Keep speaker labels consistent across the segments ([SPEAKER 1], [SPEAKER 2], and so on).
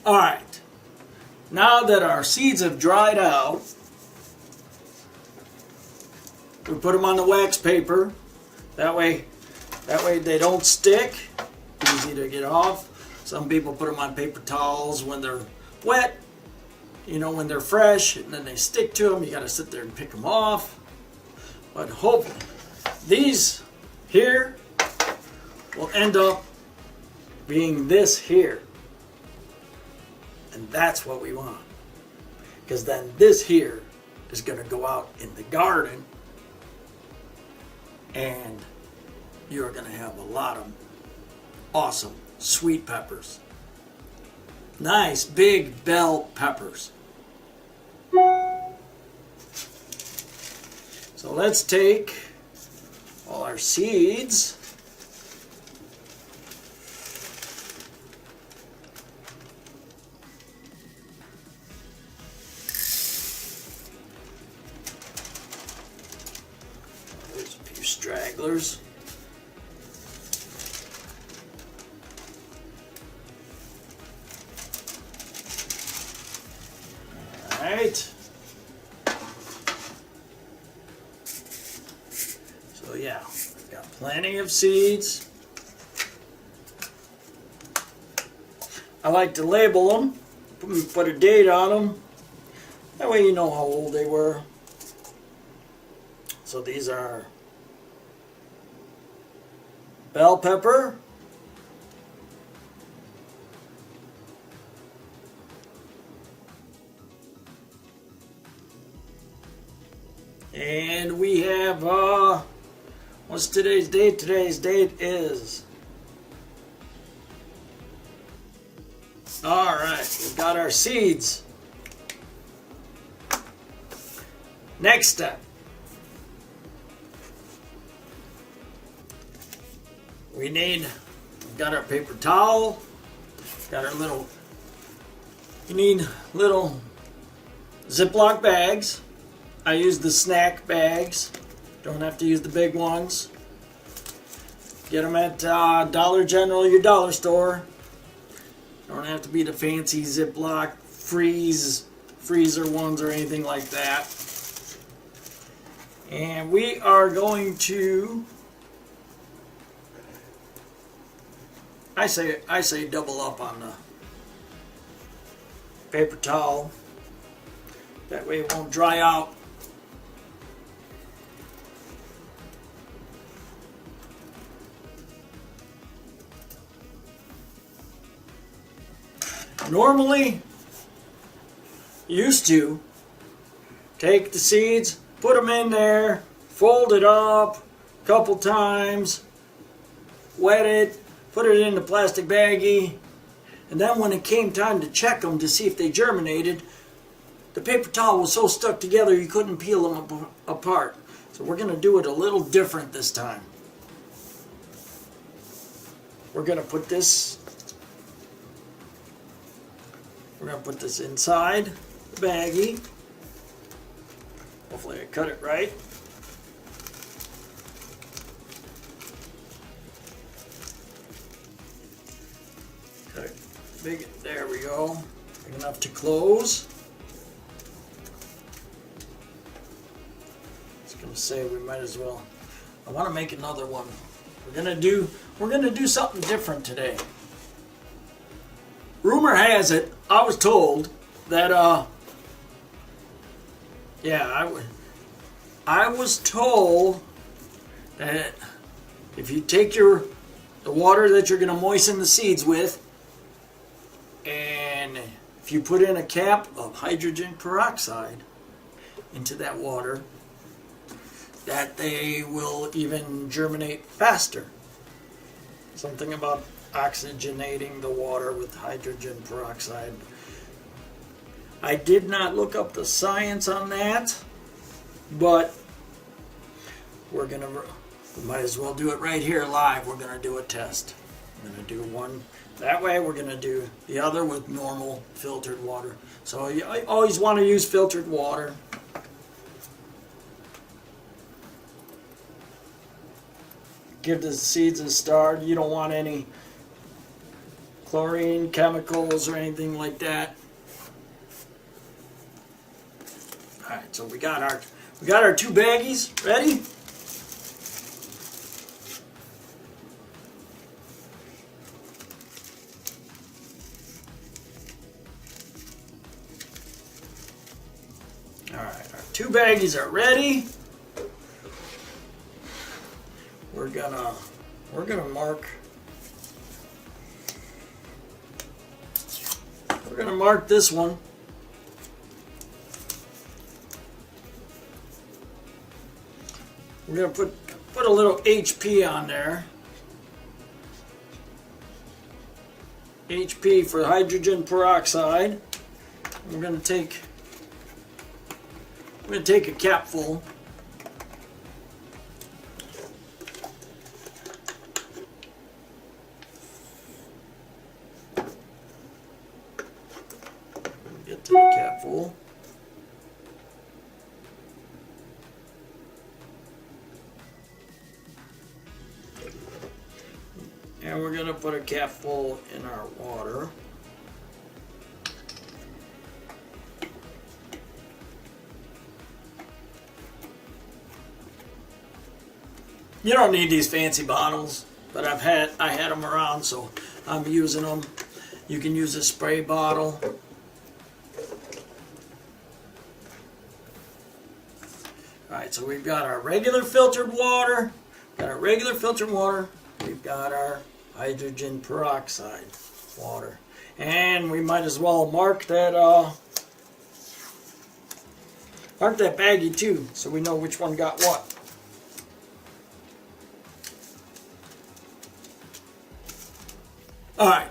[SPEAKER 1] Alright, now that our seeds have dried out, we put them on the wax paper. That way they don't stick. Easy to get off. Some people put them on paper towels when they're wet, when they're fresh, and then they stick to them. You got to sit there and pick them off. But hopefully, these here will end up being this here. And that's what we want. Because then this here is going to go out in the garden, and you're going to have a lot of awesome sweet peppers. Nice big bell peppers. So let's take all our seeds. There's a few stragglers. Alright. So yeah, I've got plenty of seeds. I like to label them, put a date on them. That way you know how old they were. So these are bell pepper, and we have what's today's date? Today's date is, alright, we've got our seeds. Next step, we've got our paper towel, got our you need little Ziploc bags. I use the snack bags, don't have to use the big ones. Get them at Dollar General, your dollar store. Don't have to be the fancy Ziploc freezer ones or anything like that. And we are going to, I say double up on the paper towel. That way it won't dry out. Normally, used to take the seeds, put them in there, fold it up a couple times, wet it, put it in the plastic baggie, and then when it came time to check them to see if they germinated, the paper towel was so stuck together you couldn't peel them apart. So we're going to do it a little different this time. We're going to put this inside the baggie. Hopefully I cut it right. Cut it big, there we go. Big enough to close. I was gonna say we might as well. I want to make another one. We're gonna do something different today. Rumor has it, I was told that I was told that if you take the water that you're going to moisten the seeds with, and if you put in a cap of hydrogen peroxide into that water, that they will even germinate faster. Something about oxygenating the water with hydrogen peroxide. I did not look up the science on that, but we might as well do it right here live. We're going to do a test. I'm going to do one that way. We're going to do the other with normal filtered water. So I always want to use filtered water. Give the seeds a start. You don't want any chlorine, chemicals, or anything like that. All right, so we got our 2 baggies ready. All right, our 2 baggies are ready. We're gonna mark. We're gonna mark this one. We're gonna put a little HP on there. HP for hydrogen peroxide. We're gonna take a capful. Get to the capful. And we're going to put a capful in our water. You don't need these fancy bottles, but I had them around, so I'm using them. You can use a spray bottle. Alright, so we've got our regular filtered water. We've got our hydrogen peroxide water. And we might as well mark that baggie too, so we know which one got what. Alright,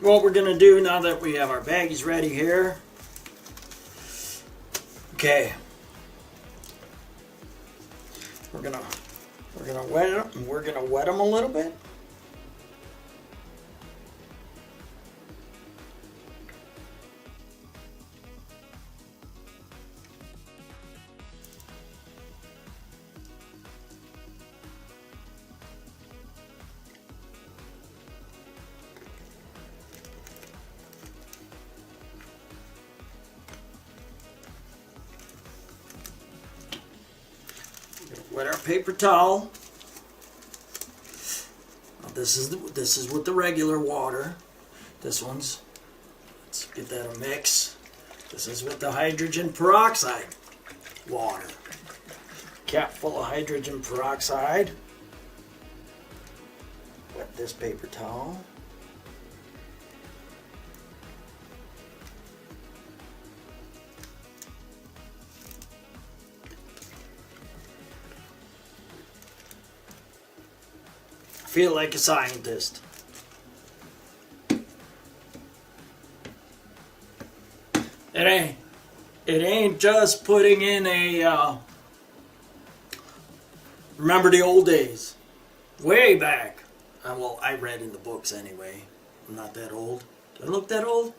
[SPEAKER 1] what we're going to do now that we have our baggies ready here. Okay. We're gonna wet them. We're gonna wet them a little bit. Wet our paper towel. Now this is with the regular water. This one's, let's get that a mix. This is with the hydrogen peroxide water. Cap full of hydrogen peroxide. Wet this paper towel. Feel like a scientist. It ain't just putting in a remember the old days, way back. Well, I read in the books anyway. I'm not that old. Do I look that old?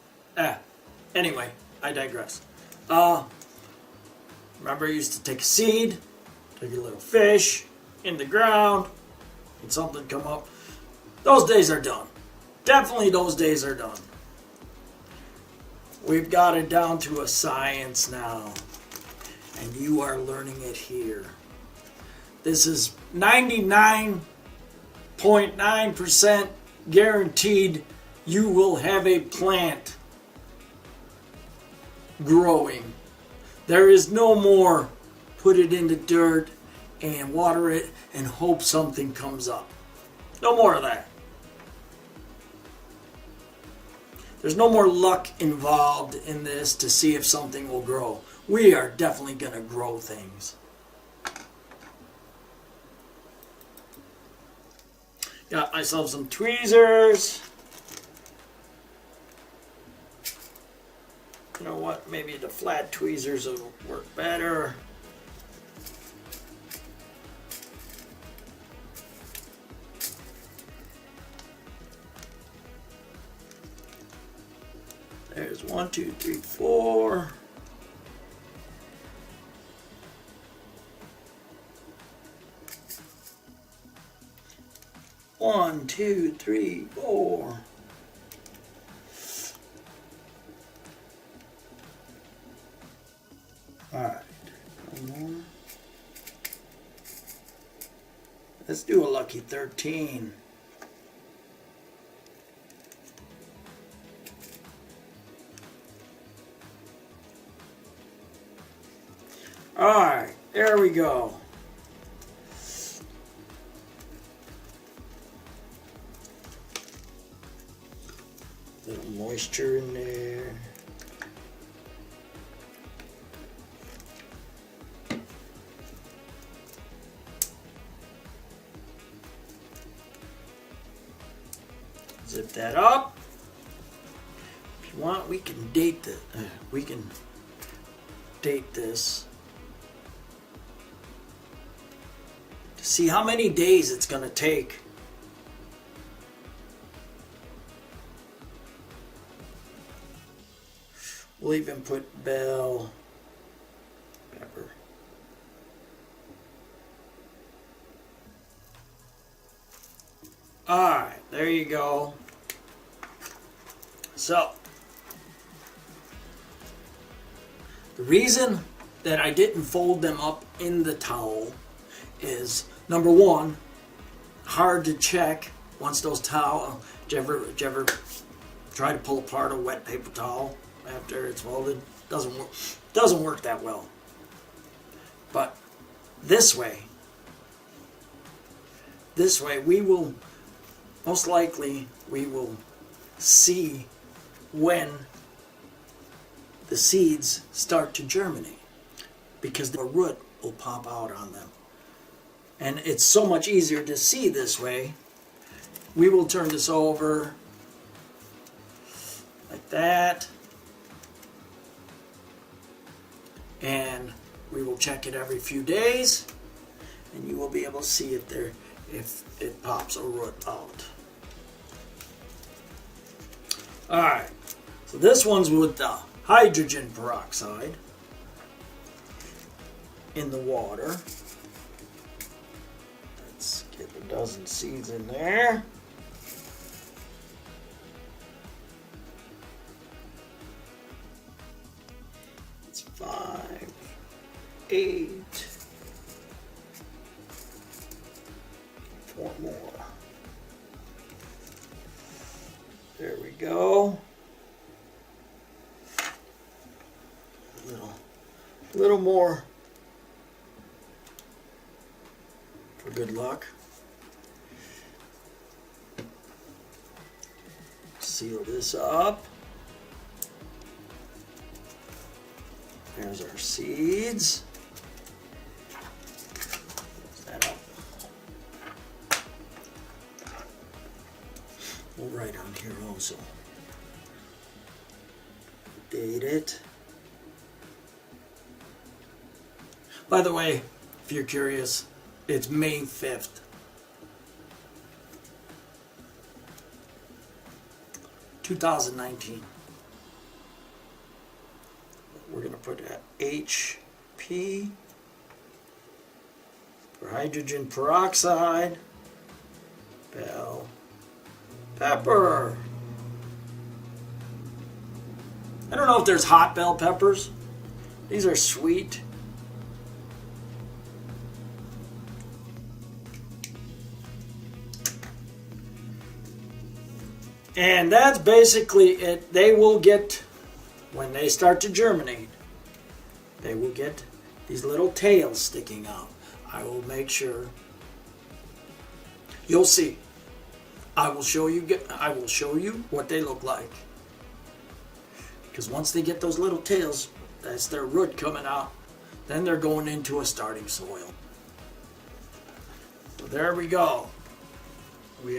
[SPEAKER 1] Anyway, I digress. Remember, I used to take a seed, take a little fish in the ground, and something come up. Those days are done. Definitely those days are done. We've got it down to a science now. And you are learning it here. This is 99.9% guaranteed you will have a plant growing. There is no more put it in the dirt and water it and hope something comes up. No more of that. There's no more luck involved in this to see if something will grow. We are definitely going to grow things. Got myself some tweezers. You know what? Maybe the flat tweezers will work better. There's 1, 2, 3, 4. One, two, three, four. Let's do a lucky 13. Alright, there we go. Little moisture in there. Zip that up. If you want, we can date this to see how many days it's going to take. We'll even put bell pepper. Alright, there you go. So, the reason that I didn't fold them up in the towel is, number one, hard to check once those towel. Did you ever try to pull apart a wet paper towel after it's folded? Doesn't work that well. But this way we will most likely see when the seeds start to germinate, because the root will pop out on them. And it's so much easier to see this way. We will turn this over like that, and we will check it every few days, and you will be able to see if it pops a root out. Alright, so this one's with the hydrogen peroxide in the water. Let's get a dozen seeds in there. It's 5, 8, 4 more. There we go. A little more for good luck. Seal this up. There's our seeds. Close that up. We'll write on here also. Date it. By the way, if you're curious, it's May 5th. 2019. We're going to put a HP for hydrogen peroxide, bell pepper. I don't know if there's hot bell peppers. These are sweet. And that's basically it. They will get, when they start to germinate, they will get these little tails sticking out. I will make sure. You'll see. I will show you what they look like. Because once they get those little tails, that's their root coming out. Then they're going into a starting soil. So there we go. We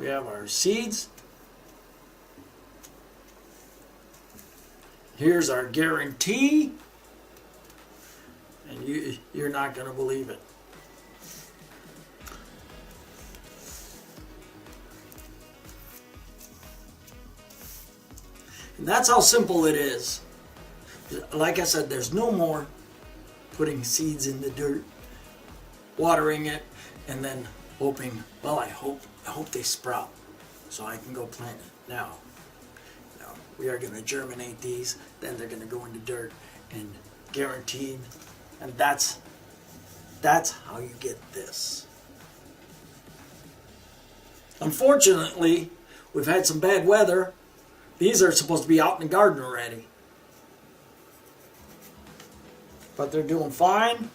[SPEAKER 1] have our seeds. Here's our guarantee. And you're not going to believe it. And that's how simple it is. Like I said, there's no more putting seeds in the dirt, watering it, and then hoping, well, I hope they sprout so I can go plant it. Now, we are going to germinate these, then they're going to go into dirt, and guaranteed, and that's That's how you get this. Unfortunately, we've had some bad weather. These are supposed to be out in the garden already. But they're doing fine.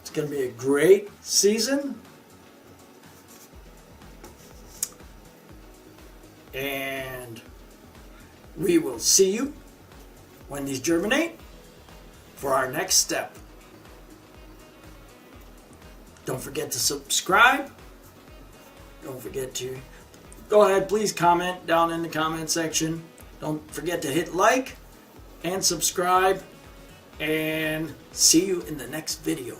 [SPEAKER 1] It's going to be a great season. And we will see you when these germinate for our next step. Don't forget to subscribe. Don't forget to go ahead, please comment down in the comment section. Don't forget to hit like and subscribe. And see you in the next video.